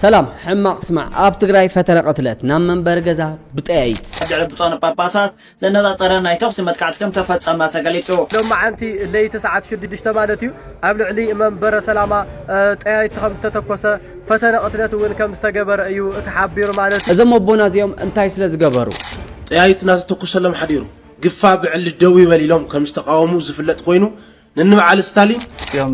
سلام حماق اسمع اب تግራይ ፈተነ قتلت ናብ መንበር ገዛ ብጠያይት جعل بصون باباسات زناصرنا يتوس متكعت كم تفصم سغليصو لما انت ليت ساعات شديدش مالتي ابل علي منبر سلاما ጠያይት ከም ተተኮሰ ፈተነ قتلت ወን ከም ዝተገበረ እዩ ተሓቢሩ ማለት እዘም ሞቦና እዚኦም እንታይ ስለ ዝገበሩ ጠያይትና ተተኮሰሎም ሓዲሩ ግፋ ብዕል ደው ይበሊሎም ከም ዝተቃወሙ ዝፍለጥ ኮይኑ ننبع ستالين يوم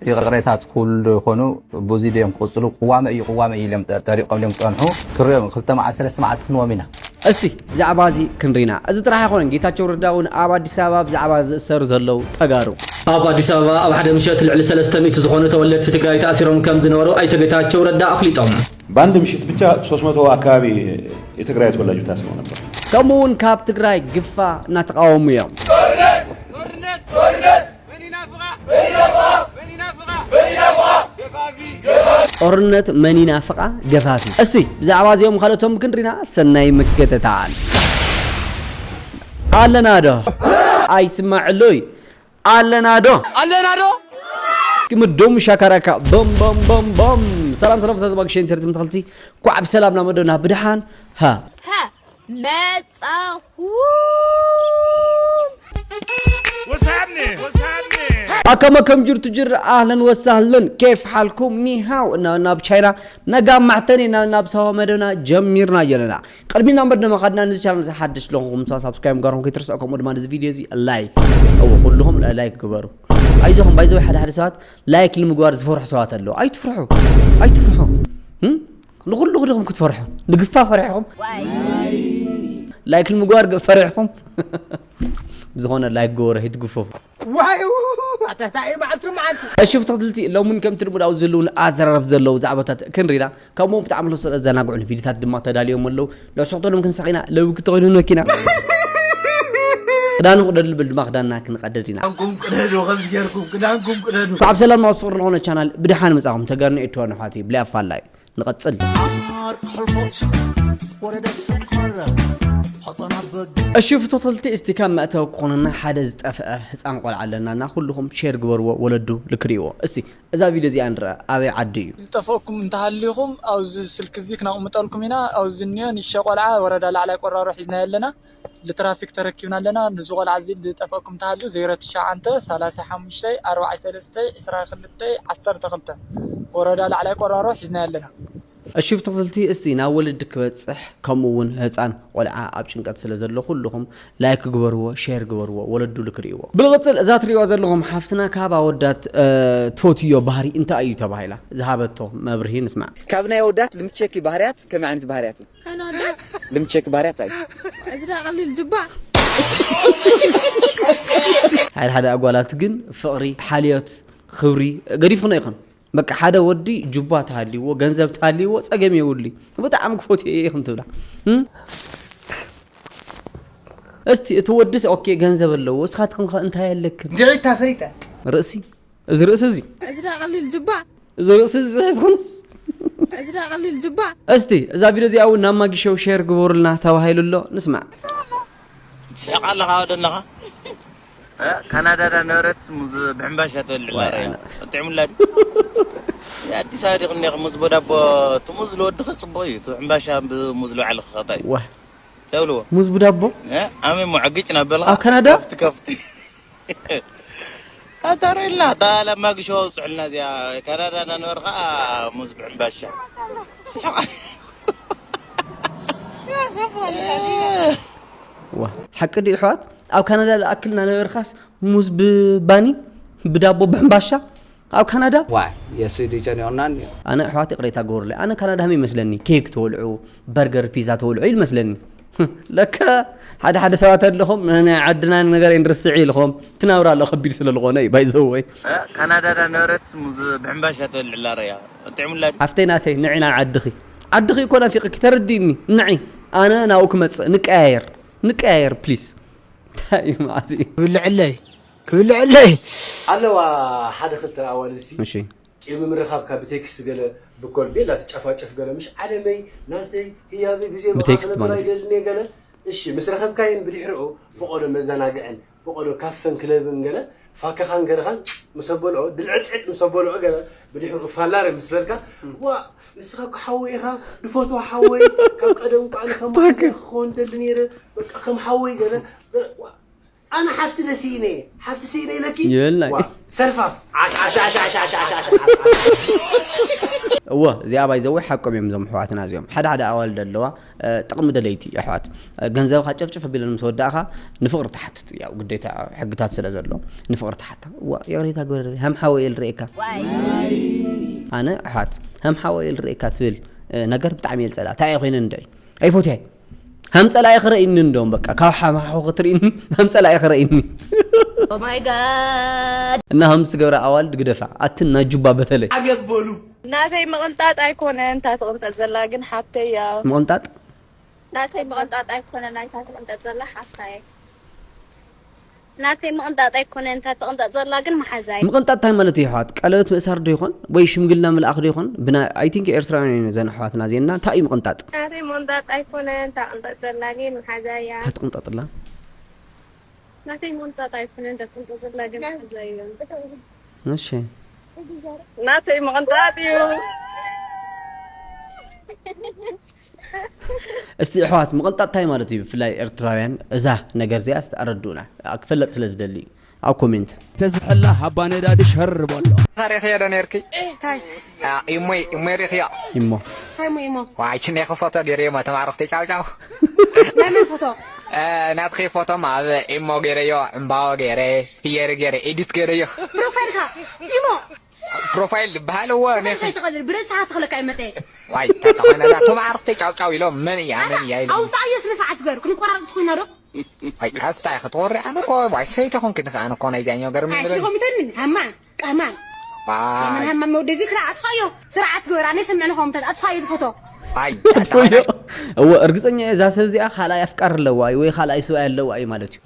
يغريتات كل خونو بوزيديم قصلو قوامه يلم طريقهم لهم صنحو كريم خلت مع 3 ساعات خنوا منا استي زعبازي كنرينا از طرح يكون ጌታቸው ረዳውን አብ አዲስ አበባ زعبا ዝሰሩ ዘለው ተጋሩ አብ አዲስ አበባ አብ ሓደ ምሽት ልዕሊ 300 ዝኾኑ ተወለድቲ ትግራይ ተኣሲሮም ከም ዝነበሩ አይተጌታቸው ረዳ አፍሊጦም በአንድ ምሽት ብቻ 300 አካባቢ የትግራይ ተወላጆች ታስረው ነበር ከመውን ካብ ትግራይ ግፋ እና ተቃወሙ እዮም ኦርነት መንና ፍቃ ገፋፊ እሺ ብዛዕባ ዚኦም ካልቶም ክንሪና ሰናይ ምከተታል አለናዶ አይስማዕሎይ አለናዶ كمدوم شاكركا بوم بوم بوم بوم سلام سلام فتات باكشين ترتم تخلتي كعب سلام نامدونا بدحان ها متصاهو What's happening? أكما كم جرت جر أهلا وسهلا كيف حالكم نيهاو ناب تشاينا نقام معتني ناب سوا مدونا جميرنا جلنا قلبنا بدنا ما خدنا نزل حدش لهم سبسكرايب قارهم كي ترسقكم ودما نزل فيديو زي لايك أو كلهم لايك كبروا عايزهم بايزوا حد ساعات لايك المجوار زفرح ساعات له أي تفرحوا نقول كتفرحوا نقفا فرحهم لايك المجوار فرحهم بزغنا لايك جوره يتقفوا واي تحتاي معكم شوف تخلتي لو من كم ترموا او زلون ازرب زلو زعبتات كنرينا كمو بتعملوا زناقعون فيديوهات دما تداليهم لو صوتهم كنسقينا لو كتغينوا ماكينه كدان قدل بالدماغ دانا كنقددينا كدانكم قددوا عبد السلام مصور لنا channel بدحان مصاهم تغرني اتوانو حاتي بلا فالاي نقصل اشوف توتالتي استكام ماتو كوننا حدا زطفأ حصان قول علنا كلهم شير غبروا ولدو لكريو استي اذا فيديو زي اندرا ابي عدي زطفوكم انتهليكم او سلك زيك نقمطلكم هنا او زنيون يشقلع وردا على قرارو حزنا يلنا لترافيك تركبنا لنا نزغل عزيز زطفوكم تهليو 09 35 43 22 وردا على قرارو حزنا يلنا اشوف تقتلتي استينا ولدك بصح كمون هصان قلعه اب شنقت سلازلو كلهم لايك غبروا شير غبروا ولدو لكريو بالغصل ذات ريوا زلهم حفتنا كابا ودات توتيو بحري انت ايو تبايلا ذهبتو مبرهين اسمع كابنا يودات لمتشكي بحريات كم عند بحريات انا ودات لمتشكي بحريات اي ازرق قليل جبع هاي هذا اقوالات جن فقري حاليات خوري غريفنا يخن بقى حدا ودي جبات هالي وغنزب تالي وصقم يولي بتاع مكفوت يخم تبلا استي تودس اوكي غنزب له وسخاتكم انت يالك جيتا فريتا راسي زي ازرق قليل جبع راسي خلص ازرق قليل جبع استي اذا فيديو زي او نماغي شو شير غبورلنا تواهيلو له نسمع شقال هذا كندا نورت موز بحنباشة العرايا تعمل لي يا دي صادق اني موز بدابو تموز لو دخل صبوي بحنباشة موز لو على خطاي واه دولو موز بدابو امي معقيتنا بلا كندا كفت اترى لا تا لما شو صعلنا يا كندا نورقا موز بحنباشة يا سفر واه حق دي حوات او كندا اكلنا نرخص موز بباني بدابو بحنباشا او كندا واي يا سيدي جاني اونان انا حواتي قريتا غور لي انا كندا هم يمسلني كيك تولعو برجر بيزا تولعو يمسلني لك حدا سوات لهم انا عدنا نغير ندرسعي لهم تناورا له خبير سللغوني بايزوي كندا نورت موز بحنباشا العرايا تعمل لي حفتيناتي نعينا عدخي يكون فيك ترديني نعي انا ناوك مص نقاير بليز تاي معزي كل علي علوا حدا خلت اولسي ماشي كلمه مرخابك بتكست قال بكل بلا تشفاچف قال مش عدمي ناتي هي بزي بتكست مالتي قال ايش مسرخب كاين بديحرقو فقود مزناقعن بقولوا كافن كلاب انجلا فاكخ انجلا خان مسبولو بالعصعص مسبولو اجلا بدي فالار مسبركا و نسخك حويها دفوتو حوي كم قدم قال خم خون دلنيره بقى خم حوي جلا انا حفت نسيني حفت سيني لك يلا سلفاف عش هو زي ابا يزوي حقهم يمزم حواتنا زيهم حدا اول دلوا طقم دليتي احوات غنزب خاچفچف بيلن مسوداخا نفقر تحت يا غديتا حقታት ስለዘሎ نفقر تحت يا غوري هم حويل ريكا انا احوات هم حويل ريكا تل ነገር بتعمل يلصلا تاي خوين اندي اي فوتي هم صلا يخرئني እንደውም በቃ ካው ማው خطريني هم صلا يخرئني ኦ ማይ ጋድ እና همس ገብረ አዋል ድግደፋ አትና ጁባ በተለይ አገበሉ ናተይ መቅንጣጥ ኣይኮነን ታትቅንጠጥ ዘላ ግን ሓብተይ ያ መቅንጣጥ ናተይ መቅንጣጥ ኣይኮነን ታትቅንጠጥ ዘላ ሓብተይ ናተይ መቅንጣጥ ኣይኮነን ታትቅንጠጥ ዘላ ግን መሓዛይ መቅንጣጥ ታይ ማለት ይሓት ቀለበት መእሳር ዶ ይኾን ወይ ሽምግልና መልአኽ ዶ ይኾን ብና አይ ቲንክ ኤርትራውያን ዘን ሓዋትና ዜና ታይ መቅንጣጥ ናተይ መቅንጣጥ ኣይኮነን ታትቅንጠጥ ዘላ ግን መሓዛይ ያ ታትቅንጠጥላ ናተይ መቅንጣጥ ኣይኮነን ታትቅንጠጥ ዘላ ግን መሓዛይ እሺ ናተይ መቅንጣጥ እዩ እስቲ ኣሕዋት መቅንጣጥ ታይ ማለት እዩ ፍላይ ኤርትራውያን እዛ ነገር ዚኣ ኣረዱና ክፈለጥ ስለዝደሊ ኣብ ኮሜንት ተዝሕላ ሃባ ነዳዲ ሸርብ ኣሎ ታሪኽ የደ ነርኪ ታይ እሞይ ሪኽያ እሞ ሃይ ሞ ዋይ ችኔ ፎቶ ገይረዮ ተማርኽቲ ጫውጫው ናይ መን ፎቶ ናትኺ ፎቶ ማብ እሞ ገይረዮ ዕምባባ ገይረ ፍየር ገይረ ኤዲት ገይረዮ ፕሮፋይልካ ኢሞ ፕሮፋይል ባህልዎ ነኺ ተቀድር ብረሳ ተخلك አይመጣ ዋይ ተተኸነዳ ተማርኽቲ ጫውጫው ኢሎም ምን ያ ኢሎም አው ታየስ ለሰዓት ገር ክንቆራርጥ ኮይና ዶ ዋይ ካስታ ይኸትወሪ ኣነ ኮ ዋይ ሰይተ ኮንክ ንኸኣነ ኮ ናይ ዛኛው ገርም ይብል ኣይኮ ምተን ሃማ ቀማ ዋይ ሃማ መውደ ዚክራ አጥፋዮ ስርዓት ገራ እኔ ሰምዕና ሆም ተጥፋዮ ፎቶ አይ هو ارغصኛ እዛ ሰብ እዚኣ خلای افكار ለዋይ ወይ خلای ሰው ያለዋይ ማለት እዩ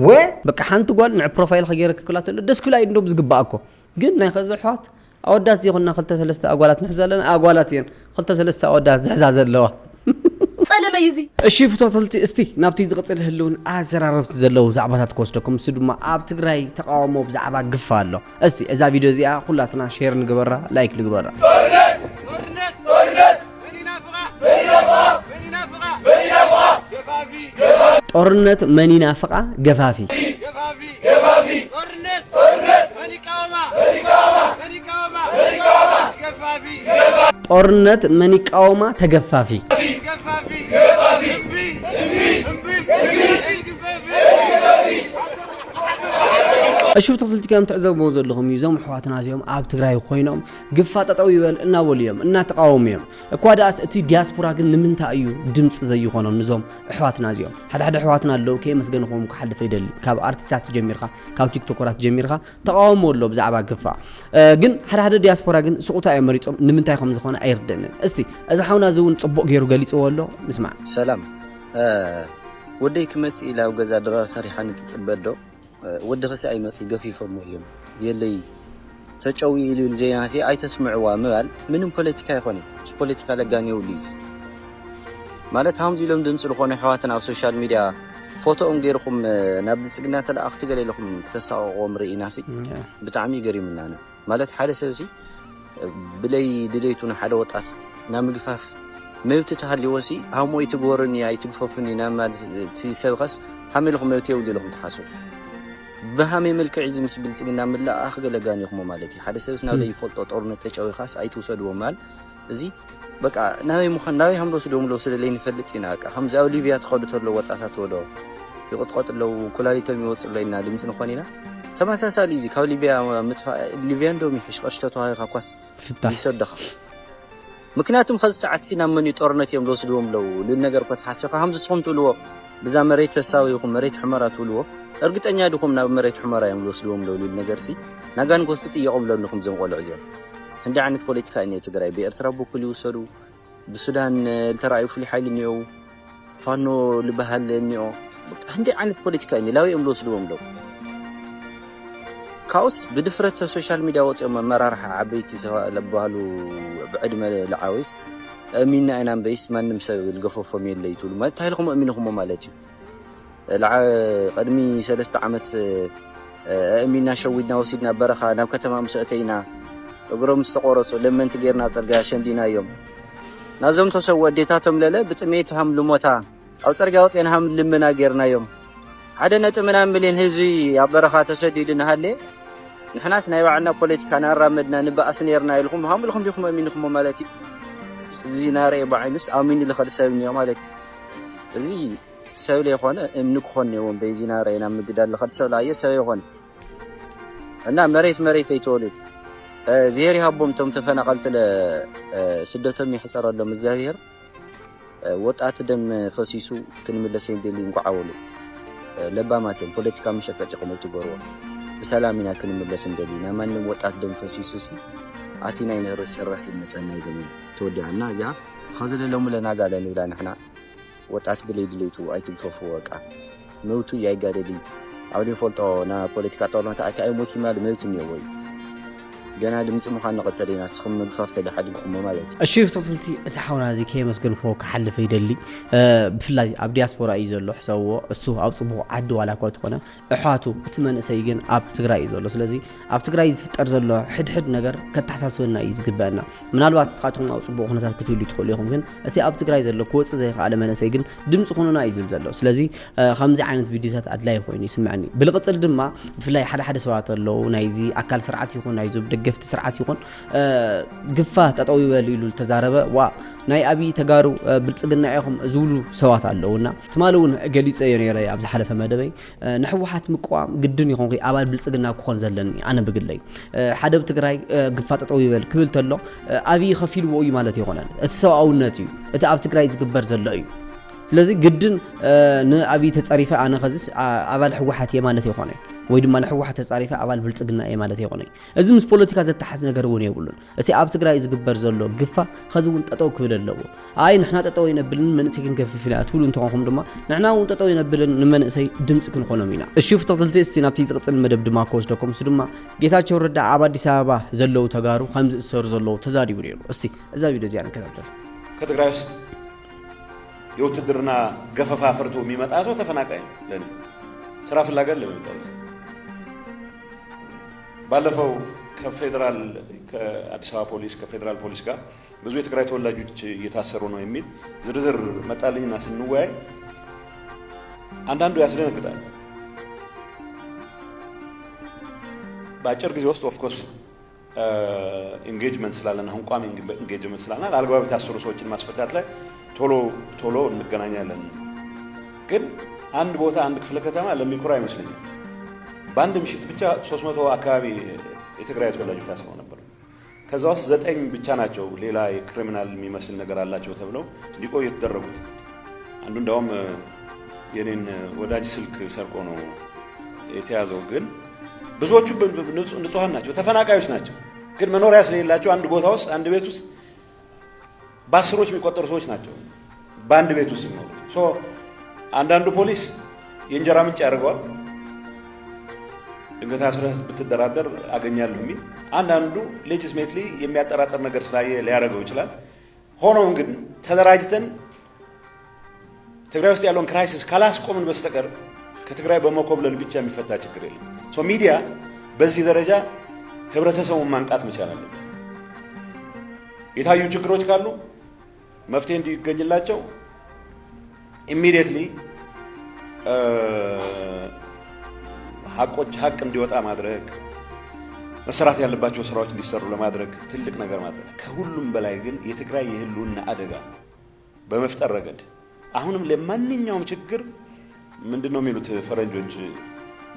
በቃ ሓንቲ ጓል ንዕ ፕሮፋይል ከገይረ ክክላተለ ደስ ኩላይ እንደም ዝግባእኮ ግን ናይ ከዘሕዋት ኣወዳት ይኹንና 2-3 ኣጓላት ንሕዘለና ኣጓላት እየን 2-3 ኣወዳት ዝሕዛዝ ኣለዋ ጸለመ ይዚ እሺ ፍቶተልቲ እስቲ ናብቲ ዝቕፅል ህልውን ኣዘራረብቲ ዘለው ዛዕባታት ክወስደኩም እሱ ድማ ኣብ ትግራይ ተቃውሞ ብዛዕባ ግፋ ኣሎ እስቲ እዛ ቪድዮ እዚኣ ኩላትና ሼር ንግበራ ላይክ ንግበራ ጦርነት መን ይናፍቃ ገፋፊ ጦርነት መን ይቃወማ ተገፋፊ እሺ ተፈልቲ ከም ተዕዘብዎ ዘለኹም ይዞም ኣሕዋትና እዚኦም ኣብ ትግራይ ኮይኖም ግፋ ጠጠው ይበል እናወልዮም እናተቃወምዮም እኳ ዳስ እቲ ዲያስፖራ ግን ንምንታይ እዩ ድምጽ ዘይኾኖም ንዞም ኣሕዋትና እዚኦም ሓደ ኣሕዋትና ኣለው ከመስገንኹም ክሓልፍ ይደሊ ካብ ኣርቲስታት ጀሚርካ ካብ ቲክቶከራት ጀሚርካ ተቃወሞ ኣሎ ብዛዕባ ግፋ ግን ሓደ ዲያስፖራ ግን ስቁታ እየመሪጾም ንምንታይ ከም ዝኾነ ኣይርደንን እስቲ እዚ ሓውና ዝውን ጽቡቕ ገይሩ ገሊጽዎ ኣሎ ንስማዕ ሰላም ወደይ ክመጽ ኢላው ገዛ ድራር ሰሪሓን ትጽበዶ ወደ خسي اي مسي غفيفو ميم يلي تچوي يلي زيناسي اي تسمعوا مبال منم بوليتيكا يخوني بوليتيكا لغانيو ليز مالت همزي لم دمص لخونه حواتنا على السوشيال ميديا فوتو ام غيركم نابل سغنا تلاخت غلي لكم تساقو مريناسي بتعمي غريمنا انا مالت حاله سبسي بلاي دليتون حدا وطات نامغفاف ميوت تحلي وسي هامو يتغورني اي تغففني نامال تسبخس حملكم ميوت يولي لكم تحاسب بهامي ملك عز مسبل تقنا من لا اخ لغانيكم مالتي حدا سبسنا لي فولطو طورنت تچوي خاص اي توسدو مال ازي بقى ناوي مخناوي هم لوسدوم لو سدلي نفلطينا كا همزاو ليبيا تخدتلو وطاتات ولو يقطقطلو كولاريتو ميوصلينا دمس نخونينا تماساسالي زي كاو ليبيا متفا ليبيا ندوم يحشقشتو هاي خاص يسدخ مكنياتهم خذ ساعات سينا من يطورنت يوم لوسدوم لو للنجر كنت حاسه همز صمتلو بزا مريت تساويكم مريت حمراتولو እርግጠኛ ድኹም ናብ መሬት ሕመራ እዮም ልወስድዎም ለው ሊል ነገር ሲ ናጋን ኮስቲ ይቆም ለንኩም ዘንቆልዑ እዚኦም እንደ ዓይነት ፖለቲካ እኔ ትግራይ በኤርትራ በኩል ይወሰዱ በሱዳን ተራዩ ፍሊ ኃይል ነው ፋኖ ልባሃል ነው እንደ ዓይነት ፖለቲካ እኔ ላዊኦም ልወስድዎም ለው ካውስ በድፍረት ሶሻል ሚዲያ ወጽኦም መራርሓ ዓበይቲ ለባሉ ብዕድመ ለዓዊስ አሚና አይናም በይስ ማንም ሰብ ልገፈፎም የለ ይትሉ ማለት ታይልኩም አሚንኩም ማለት እዩ قدمي 3 عامات እሚና ሸዊድና ወሲድና በረኻ ናብ ከተማ ምስእተይና እግሮም ዝተቆረጹ ለመንቲ ጌርና ጽርግያ ሸንዲናዮም ናዞም ተሰው ወዴታቶም ለለ ብጥሜት ሃም ልሞታ ኣብ ጽርግያ ወጽና ሃም ልምና ጌርናዮም ሓደ ነጥብ ምናምን ሚልዮን ህዝቢ ኣብ በረኻ ተሰዲድና ሃለ ንሕናስ ናይ ባዕልና ፖለቲካ ናራመድና ንባእስ ነርና ኢልኩም ሃምልኩም ዲኩም ኣሚንኩም ማለት እዩ እዚ ናርኤ ባዕንስ ኣሚን ልኸል ሰብ ነዮ ማለት እዚ ሰብ ለይኾነ እምኒ ክኾን ነይዎም በዚ ናርኤና ምግዳል ልኸል ሰብ ላየ ሰብ ይኾን እና መሬት ኣይተወሉ ዜር ሃቦም ቶም ተፈናቀልት ለስደቶም ይሕፀረሎም እግዚአብሔር ወጣት ደም ፈሲሱ ክንምለስ እንደሊ እንቋዓወሉ ለባማተም ፖለቲካ መሸቀጭ ቆመቱ ጎርዎ በሰላምና ክንምለስ እንደሊና ማንም ወጣት ደም ፈሲሱስ አቲና ይነርስ ራስ ነጸና ይደም ተወዲያና ያ خزلሎም ለናጋለን ይብላ ንሕና ወጣት ብለይድለይቱ አይትልፈፉ ወቃ መውቱ ያይጋደሊ አውዲ ፎልጦ ና ፖለቲካ ጦርነት አይሞት ይማል መውት ነው ወይ ገና ድምጽ ምዃን ነቀጸደና ስኹም ምግፋፍተ ለሐድልኩም ማለት እሺ ፍትልቲ እሳሐውና እዚ ከመስገን ፎ ከሐልፈ ይደሊ ብፍላይ ኣብ ዲያስፖራ እዩ ዘሎ ሕሰዎ እሱ ኣብ ጽቡቕ ዓዲ ዋላ እኳ ተኾነ እሓቱ እቲ መንእሰይ ግን ኣብ ትግራይ እዩ ዘሎ ስለዚ ኣብ ትግራይ ዝፍጠር ዘሎ ሕድሕድ ነገር ከተሓሳስበና እዩ ዝግበአና ምናልባት እስኻትኩም ኣብ ጽቡቕ ኩነታት ክትውሉ ትኽእሉ ኢኹም ግን እቲ ኣብ ትግራይ ዘሎ ክወጽእ ዘይከኣለ መንእሰይ ግን ድምጽ ኩኑና እዩ ዝብል ዘሎ ስለዚ ከምዚ ዓይነት ቪድዮታት ኣድላይ ኮይኑ ይስምዓኒ ብልቕጽል ድማ ብፍላይ ሓደ ሰባት ኣለዉ ናይዚ ኣካል ስርዓት ይኹን ናይ ዙብ ገፍቲ ስርዓት ይኹን ግፋ ተጠው ይበል ኢሉ ተዛረበ ዋ ናይ አቢ ተጋሩ ብልጽግና ኢኹም ዝውሉ ሰባት ኣለውና ትማለውን ገሊጸ የነረ ኣብ ዝሓለፈ መደበይ ንሕወሓት ምቋም ግድን ይኹን ኣባል ብልጽግና ክኾን ዘለኒ ኣነ ብግለይ ሓደ ብትግራይ ግፋ ተጠው ይበል ክብል ተሎ አቢ ከፊልዎ እዩ ማለት ይኾናል እቲ ሰብኣውነት እዩ እቲ ኣብ ትግራይ ዝግበር ዘሎ እዩ ስለዚ ግድን ንአቢ ተጸሪፈ ኣነ ኸዝስ ኣባል ሕወሓት የማለት ይኾነ ወይ ድማ ለሕወሓት ተጻሪፈ ኣባል ብልጽግና ማለት ይኾነ እዚ ምስ ፖለቲካ ዘተሓዝ ነገር እውን የብሉን እቲ ኣብ ትግራይ ዝግበር ዘሎ ግፋ ኸዝውን ጠጠው ክብል ኣለዎ ኣይ ንሕና ጠጠው ይነብልን መንእሰይ ክንገፍፍና ትብሉ እንትኾንኩም ድማ ንሕና እውን ጠጠው ይነብልን ንመንእሰይ ድምጽ ክንኾኖም ኢና እሺ ፍትልቲ እስቲ ናብቲ ዝቕጽል መደብ ድማ ከወስደኩም እሱ ድማ ጌታቸው ረዳ ኣብ አዲስ አበባ ዘለው ተጋሩ ከምዚ ዝሰሩ ዘለው ተዛሪቡ ነይሩ እስቲ እዛ ቪዲዮ እዚያ እንከታተል ከትግራይ ውስጥ የውትድርና ገፈፋ ፈርቶ የሚመጣ ሰው ተፈናቃይ ነው ለኔ ስራ ፍላጋ ለሚመጣው ባለፈው ከፌደራል ከአዲስ አበባ ፖሊስ ከፌደራል ፖሊስ ጋር ብዙ የትግራይ ተወላጆች እየታሰሩ ነው የሚል ዝርዝር መጣልኝና ስንወያይ አንዳንዱ ያስደነግጣል በአጭር ጊዜ ውስጥ ኦፍ ኮርስ ኢንጌጅመንት ስላለና አሁን ቋሚ ኢንጌጅመንት ስላለና አልግባብ የታሰሩ ሰዎችን ማስፈታት ላይ ቶሎ እንገናኛለን ግን አንድ ቦታ አንድ ክፍለ ከተማ ለሚኩራ አይመስልኝም በአንድ ምሽት ብቻ 300 አካባቢ የትግራይ ተወላጆች ታስረው ነበር ከዛ ውስጥ 9 ብቻ ናቸው ሌላ የክሪሚናል የሚመስል ነገር አላቸው ተብለው ሊቆዩ የተደረጉት አንዱ እንደውም የኔን ወዳጅ ስልክ ሰርቆ ነው የተያዘው ግን ብዙዎቹ ንጹሃን ናቸው ተፈናቃዮች ናቸው ግን መኖሪያ ስለሌላቸው አንድ ቦታ ውስጥ አንድ ቤት ውስጥ ባስሮች የሚቆጠሩ ሰዎች ናቸው በአንድ ቤት ውስጥ ነው ሶ አንዳንዱ ፖሊስ የእንጀራ ምንጭ ያደርገዋል ድንገት አስረህ ብትደራደር አገኛለሁ የሚል አንዳንዱ ሌጂስሜትሊ የሚያጠራጥር ነገር ስላየ ሊያደርገው ይችላል ሆኖም ግን ተደራጅተን ትግራይ ውስጥ ያለውን ክራይሲስ ካላስቆምን በስተቀር ከትግራይ በመኮብለል ብቻ የሚፈታ ችግር የለም ሶ ሚዲያ በዚህ ደረጃ ህብረተሰቡን ማንቃት መቻል አለበት የታዩ ችግሮች ካሉ መፍትሄ እንዲገኝላቸው ኢሚዲየትሊ ሀቅ እንዲወጣ ማድረግ መስራት ያለባቸው ስራዎች እንዲሰሩ ለማድረግ ትልቅ ነገር ማድረግ ከሁሉም በላይ ግን የትግራይ የህልውና አደጋ በመፍጠር ረገድ አሁንም ለማንኛውም ችግር ምንድነው የሚሉት ፈረንጆች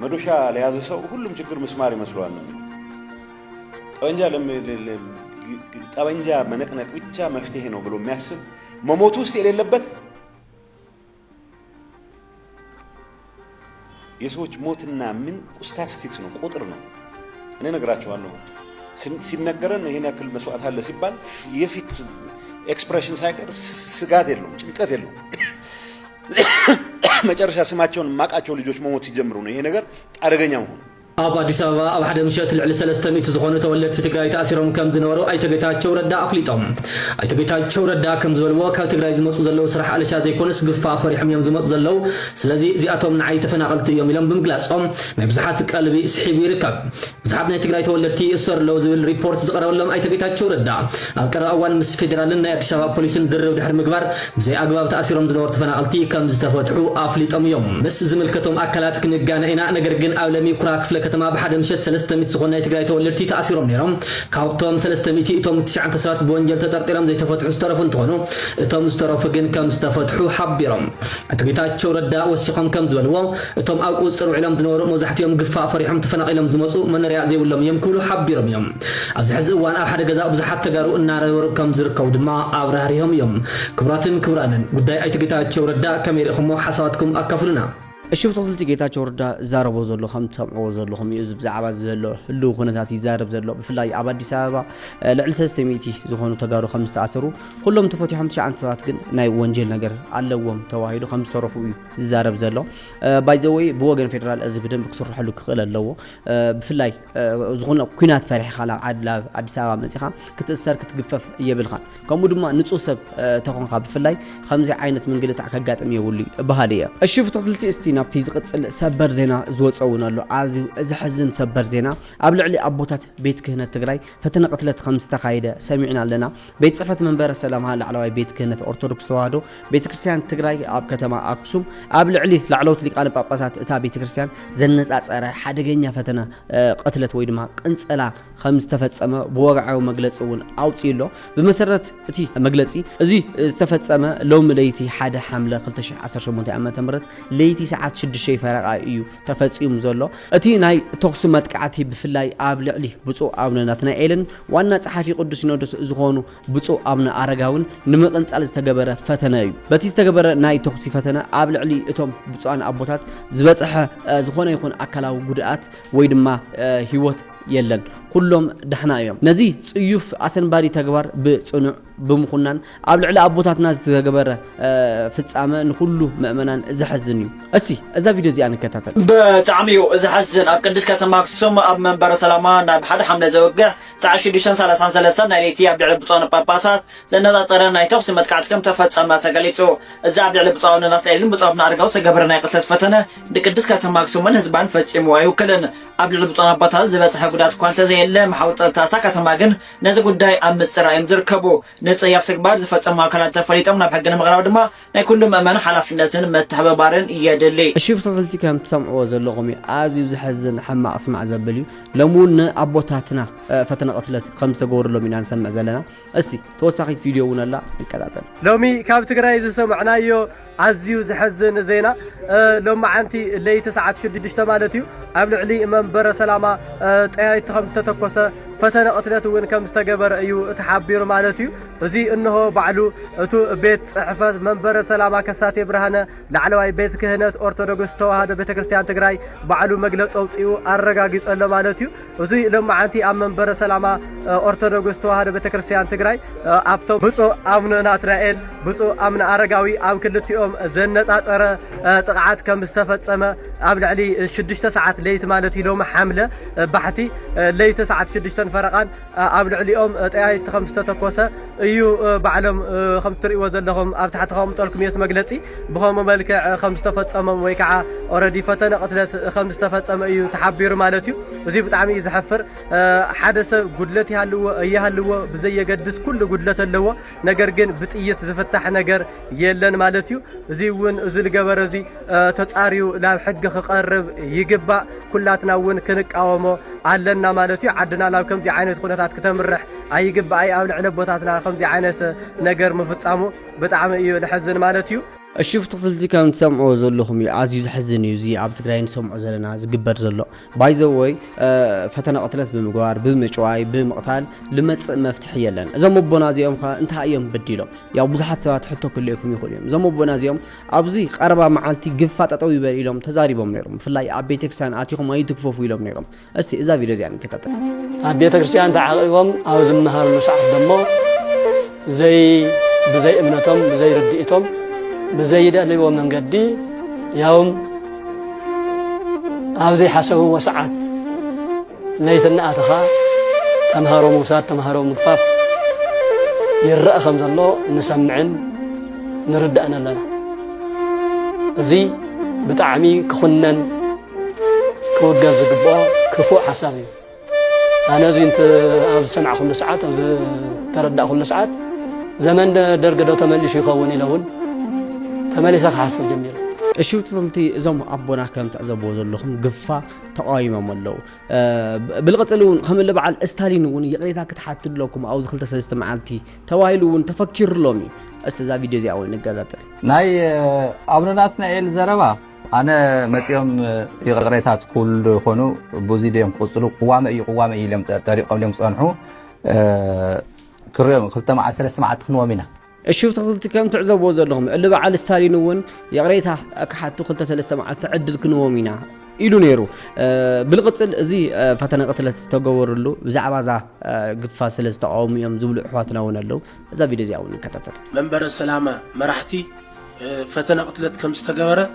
መዶሻ ለያዘ ሰው ሁሉም ችግር መስማር ይመስለዋል ነው ጠበንጃ መነቅነቅ ብቻ መፍትሄ ነው ብሎ የሚያስብ መሞት ውስጥ የሌለበት የሰዎች ሞትና ምን ስታቲስቲክስ ነው ቁጥር ነው እኔ ነግራችኋለሁ ሲነገረን ይሄን ያክል መስዋዕት አለ ሲባል የፊት ኤክስፕሬሽን ሳይቀር ስጋት የለውም ጭንቀት የለውም መጨረሻ ስማቸውን ማቃቸው ልጆች መሞት ሲጀምሩ ነው ይሄ ነገር አደገኛ መሆኑ ኣብ ኣዲስ ኣበባ ኣብ ሓደ ምሸት ልዕሊ 300 ዝኾኑ ተወለድቲ ትግራይ ተኣሲሮም ከም ዝነበሩ ኣይተ ጌታቸው ረዳ ኣፍሊጦም ኣይተ ጌታቸው ረዳ ከም ዝበልዎ ካብ ትግራይ ዝመፁ ዘለዉ ስራሕ ኣልሻ ዘይኮነስ ግፋእ ፈሪሖም እዮም ዝመፁ ዘለዉ ስለዚ እዚኣቶም ንዓይ ተፈናቐልቲ እዮም ኢሎም ብምግላጾም ናይ ብዙሓት ቀልቢ ስሒቡ ይርከብ ብዙሓት ናይ ትግራይ ተወለድቲ እሰር ኣለዉ ዝብል ሪፖርት ዝቐረበሎም ኣይተ ጌታቸው ረዳ ኣብ ቀረባ እዋን ምስ ፌደራልን ናይ ኣዲስ ኣበባ ፖሊስን ድርብ ድሕሪ ምግባር ብዘይ ኣግባብ ተኣሲሮም ዝነበሩ ተፈናቐልቲ ከም ዝተፈትሑ ኣፍሊጦም እዮም ምስ ዝምልከቶም ኣካላት ክንጋነ ኢና ነገር ግን ኣብ ለሚ ኩራ ክፍለ ከተማ ብሓደ ምሸት 300 ዝኾኑ ናይ ትግራይ ተወለድቲ ተኣሲሮም ነይሮም ካብቶም 300 እቶም 9 ሰባት ብወንጀል ተጠርጢሮም ዘይተፈትሑ ዝተረፉ እንትኾኑ እቶም ዝተረፉ ግን ከም ዝተፈትሑ ሓቢሮም ኣይተ ጌታቸው ረዳ ወሲኾም ከም ዝበልዎ እቶም ኣብ ቁፅር ውዒሎም ዝነበሩ መብዛሕትኦም ግፋእ ፈሪሖም ተፈናቒሎም ዝመፁ መኖርያ ዘይብሎም እዮም ክብሉ ሓቢሮም እዮም ኣብዚ ሕዚ እዋን ኣብ ሓደ ገዛ ብዙሓት ተጋሩ እናነበሩ ከም ዝርከቡ ድማ ኣብራህርዮም እዮም ክቡራትን ክቡራንን ጉዳይ ኣይተ ጌታቸው ረዳ ከመይ ርኢኹሞ ሓሳባትኩም ኣካፍሉና الشوف تطلتي جيتا شوردا زاربو زلو خم تسمعوا زلو خم يزب زعبا زلو هلو خناتات يزارب زلو بفلاي عبادي سابا لعل سيستميتي زخونو تغارو 15 كلهم تفتحهم 9 ساعات كن ناي وانجيل نجر علوهم تواهيدو 5 طرفو يزارب زلو باي ذا واي بوغن فيدرال از بدن بكسر حلو كخل اللو بفلاي زخونو كينات فرح خلا عدلا ادي سابا مصيخا كتسر كتغفف يبلخان كمو دما نصو سب تخون خا بفلاي خمسه عينت منجلت كغاطم يولي بهاليه الشوف تطلتي استي نابتي زقصل سبر زينا زوصونا له عازي زحزن سبر زينا ابل علي ابوتات بيت كهنه تግራይ ፈተነ ቅትለት 5 ተካይደ ሰሚዕና ኣለና ቤት ጽፈት መንበረ ሰላም ሃላዕለዋይ ቤት ክህነት ኦርቶዶክስ ተዋህዶ ቤተክርስቲያን ትግራይ ኣብ ከተማ አክሱም አብል ዕሊ ላዕለውት ሊቃነ ጳጳሳት እታ ቤተክርስቲያን ዘነጻጸረ ሓደገኛ ፈተነ ቅትለት ወይ ድማ ቅንጸላ ከም ዝተፈጸመ በወግዓው መግለጽውን አውጪሎ በመሰረት እቲ መግለጺ እዚ ዝተፈጸመ ሎም ለይቲ 1 ሐምለ 2018 ዓመተ ምህረት ለይቲ ሰዓት 6 ፈረቃ እዩ ተፈጽሙ ዘሎ እቲ ናይ ተኩስ መጥቃዕቲ ብፍላይ ኣብ ልዕሊ ብፁዕ አቡነ ናትናኤልን ዋና ጸሓፊ ቅዱስ ሲኖዶስ ዝኾኑ ብፁዕ አቡነ አረጋውን ንምቅንጻል ዝተገበረ ፈተነ እዩ በቲ ዝተገበረ ናይ ተኩስ ፈተነ ኣብ ልዕሊ እቶም ብፁዓን አቦታት ዝበጽሐ ዝኾነ ይኹን አካላዊ ጉድኣት ወይ ድማ ህይወት የለን ኩሎም ደህና እዮም ነዚ ጽዩፍ አሰንባሪ ተግባር ብጽኑዕ ብምኹናን ኣብ ልዕሊ አቦታትና ዝተገበረ ፍጻመ ንኩሉ ምእመናን ዝሕዝን እዩ እስቲ እዛ ቪድዮ እዚ አንከታተል በጣዕሚው ዝሕዝን ኣብ ቅድስ ከተማ አክሱም ኣብ መንበረ ሰላማ ናብ ሓደ ሐምለ ዘወግሕ ሰዓት 6:33 ናይ ለይቲ ኣብ ልዕሊ ብፁዓን ጳጳሳት ዘነጻጸረ ናይ ተኩስ መጥቃዕቲ ከም ተፈጸመ ተገሊጹ እዚ ኣብ ልዕሊ ብፁዓን ናትናኤልን ብፁዓን አረጋው ዝተገበረ ናይ ቅትለት ፈተነ ቅድስ ከተማ አክሱምን ህዝባን ፈጺሙ ኣይውክልን ኣብ ልዕሊ ብፁዓን አባታት ዝበጽሐ ጉዳት እኳ እንተዘየለ ማሕውጠታ ከተማ ግን ነዚ ጉዳይ ኣብ ምጽራይም ዝርከቡ ንጽያፍ ተግባር ዝፈጸሙ አካላት ተፈሊጦም ናብ ሕግን ምቕራብ ድማ ናይ ኩሉ ምእመን ሓላፍነትን መተባበርን የድሊ الشوف تطلتي كم تسمعوا زلقومي ازي زحزن حما اسمع زبليو لمون ابوتاتنا فتنه قتلت خمس تغور لومينا نسمع زلنا استي توساخيت فيديو ولا نكتاتل لومي كاب تግራይ ዝሰማዕናዮ عزيو زحزن زينا لما عنتي ليت ساعات 6 ማለት እዩ ኣብ ልዕሊ መንበረ ሰላማ ጠያይት ከም ተተኮሰ ፈተነ ቅትለት ወን ከም ዝተገበረ እዩ ተሓቢሩ ማለት እዩ እዚ እንሆ ባዕሉ እቱ ቤት ጽሕፈት መንበረ ሰላማ ከሳቴ ብርሃነ ላዕለዋይ ቤት ክህነት ኦርቶዶክስ ተዋህዶ ቤተክርስቲያን ትግራይ ባዕሉ መግለጽ አውጽኡ አረጋግጸለ ማለት እዩ እዚ ለማ عنتي ኣብ መንበረ ሰላማ ኦርቶዶክስ ተዋህዶ ቤተክርስቲያን ትግራይ ኣብቶም ብፁዕ አቡነ ናትናኤል ብፁዕ አቡነ አረጋዊ ኣብ ክልቲኦም ዘነጻጸረ ጥቃዓት ከም ዝተፈጸመ ኣብ ልዕሊ 6 ሰዓት ለይት ማለት እዩ ሎም ሐምለ ባሕቲ ለይት ሰዓት 6 فرقان ኣብ ልዕሊኦም ጠያይት ከም ዝተተኮሰ እዩ ባዕሎም ከም ትሪእዎ ዘለኹም ኣብ ታሕተኸም ጠልኩም የት መግለጺ ብኸም መልክዕ ከም ዝተፈጸመም ወይ ከዓ ኦሬዲ ፈተነ ቅትለት ከም ዝተፈጸመ እዩ ተሓቢሩ ማለት እዩ እዚ ብጣዕሚ ዝሕፍር ሓደ ሰብ ጉድለት ይሃልዎ ብዘየገድስ ኩሉ ጉድለት ኣለዎ ነገር ግን ብጥይት ዝፍታሕ ነገር የለን ማለት እዩ እዚ እውን እዚ ዝገበረ እዚ ተጻሪዩ ናብ ሕጊ ክቀርብ ይግባእ ኩላትና እውን ክንቃወሞ ኣለና ማለት እዩ ዓድና ናብ ከምዚ ዓይነት ኩነታት ከተምርሕ ኣይግባእ ኣብ ልዕሊ ቦታትና ከምዚ ዓይነት ነገር ምፍጻሙ ብጣዕሚ እዩ ዝሕዝን ማለት እዩ الشوف تطلتي كم تسمعوا زلهم عزيز حزن يزي عبد تقرين سمعوا زلنا زقبر زلو باي ذا واي فتنه قتلت بمغوار بمچواي بمقتال لمص مفتح يلن اذا مبونا زيوم انت ايام بديلو يا بزحت سوات حتى كلكم يخوليم اذا مبونا زيوم ابزي قربا معالتي غفا تطو يبليلهم تزاريبهم نيرم فلاي اب بيتكسان اتيكم اي تكففوا يلهم نيرم استي اذا فيديو زي نكتاتل اب بيتكسان تعاقبهم او زمهار مساعد دمو زي بزي امنتهم بزي رديتهم بزيد اللي من قدي يوم أوزي حسبه وسعات ليتنا أتخا تمهارو موساد تمهارو مكفاف يرأى خمس الله نسمعن نرد أنا لنا زي بتعمي كخنن كوجز قبا كفو حسابي أنا زي أنت سمع كل ساعات أو تردد كل ساعات زمان درجة دو تملي شيء خواني لهون تملي سخ حسب جميل እሺው ተልቲ እዞም አቦና ከም ተዕዘብዎ ዘለኹም ግፋ ተቃይሞም ኣለዉ ብልቕፅሉን ከም ልበዓል ስታሊን እውን ይቕሬታ ክትሓትለኩም ኣብዚ 2-3 መዓልቲ ተዋሂሉ እውን ተፈኪሩሎም እዩ እስቲ እዛ ቪድዮ እዚኣ ወይ ንገዛተል ናይ አቡናትናኤል ዘረባ ኣነ መፂኦም ይቕሬታት ኩሉ ኮኑ ብዙ ደም ቁፅሉ ቅዋመ እዩ ኢሎም ጠሪቆም ለም ፀንሑ ክሪኦም 2-3 መዓልቲ ክንዎም ኢና الشوف تقدر كم تعزبوا زلهم اللي بعد ستالين ون يقريتها كحتى قلت 3 مع تعدل كنومينا إلو نيرو بالقتل زي فتنا قتلت تجور له زعبا ذا قفا سلسة عوم يوم زبل حواتنا ونلو ذا فيديو زي أول كتاتر منبر السلامة مرحتي فتنا قتلت كم استجوره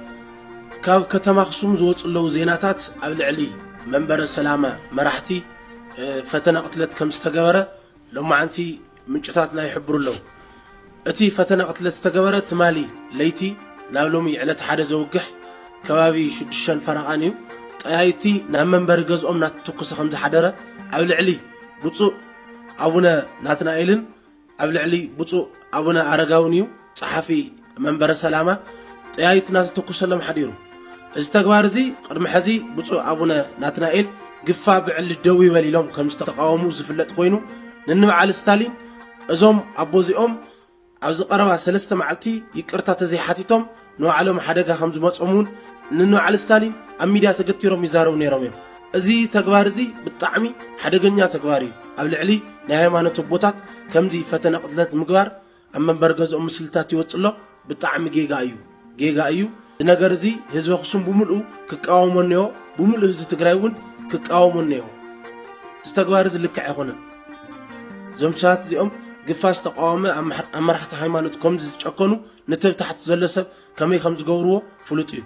كاب كتما خصوم زوج له زيناتات على العلي منبر السلامة مرحتي فتنا قتلت كم استجوره لو ما أنتي من شتات لا يحبروا له أتي فتنا قتلت استجبرت مالي ليتي ناولومي على تحدى زوجح كبابي شدشان فرقانيو طيايتي نامن برغز أمنا تكوس خمس حدرة أو العلي بتصو أبونا ناتنايلن أو العلي بتصو أبونا أرجاونيو صحفي منبر السلامة طيايت نات تكوس لهم حديرو استجبار زي قرم حزي بتصو أبونا ناتنايل قفا بعل الدوي وليلهم خمس تقاوموا زفلت قوينو ننو على ستالين أزوم أبوزي أوز قربا 3 معلتي يقرتا تزيحاتيتهم نو علم حدقا خمس مصومون ننو على ستالين أميديا تقتيرهم يزارو نيرهم ازي تقبار زي بالطعمي حدقنيا تقباري قبل علي نهايمانة بوتات كمزي فتنا قتلت مقبار أما برغز مسلتات يوصلو بالطعمي جيغا أيو نغر زي هزو خصوم بملؤ كقاومون نيو بملؤ هزو تقرايون كقاومون نيو استقبار زي لكع يخونن زمشات زي قفاس تقاومه أمرحت هايمانتكم تشكونوا نتب تحت زلسب كمي خمس جورو فلوتيو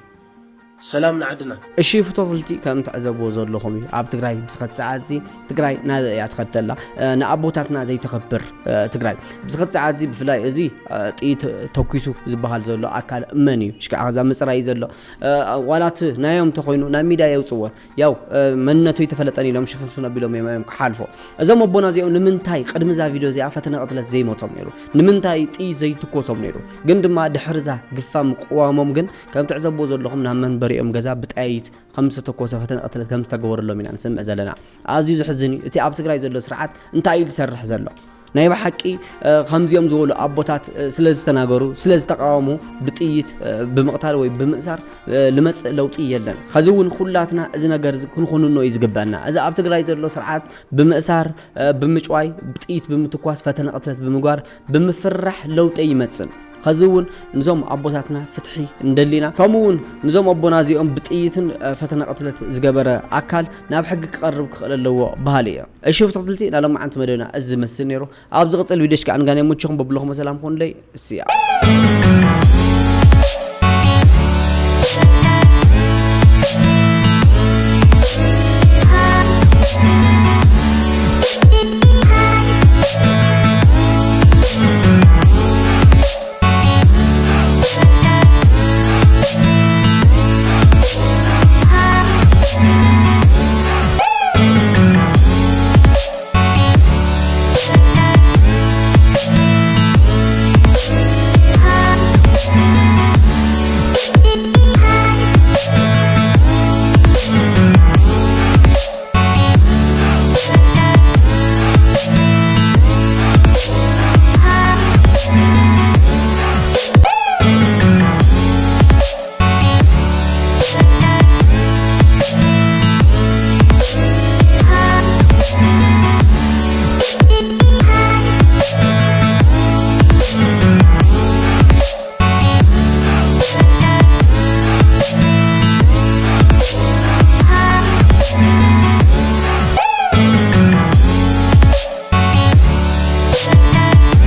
سلامنا عدنا الشيء فتطلتي كم تعذبوا زلهم عب تقراي بسخت عادي تقراي نادى يتختلا نأبوتاتنا زي تخبر تقراي بسخت عادي بفلاي زي تيت توكيسو زبحال زلو أكل مني شكا عزا مصراي زلو ولات نايم تخوينو ناميدا يوصوا ياو منتو يتفلتني لهم شفتونا بلهم يوم حالفو إذا ما بونا زي نمنتاي قدم زا فيديو زي عفتنا قتلت زي ما تصميرو نمنتاي تي زي تكوسهم نيرو جند ما دحرزا قفام قوامهم جن كم تعذبوا زلهم نامن بريئم جزا بتأيد 5 تكوسة فتن قتلت 5 تجور له من نسمع زلنا عزيز حزني تي أب تقرأ زلوا سرعات أنت عيل سرح زلوا نايب حكي 5 يوم زولوا أبوتات سلز تناجروا سلز تقاوموا بتأيد بمقتال وي بمأسر لمس لو تيجلن خزون خلاتنا إذا جرز كن خنون إنه يزجبنا إذا أب تقرأ زلوا سرعات بمأسر بمشواي بتأيد بمتكواس فتن قتلت بمجار بمفرح لو تيمتسن خزون نظام أبوتاتنا فتحي ندلينا كمون نظام أبونا زيهم بتقيتن فتنا قتلت زجبرة أكل ناب حقك قرب لو بهالية أشوف تقتلتي أنا لما أنت مدينا أزم السنيرو أبزغت الفيديو كأن جاني متشهم ببلغهم سلام كون لي السياق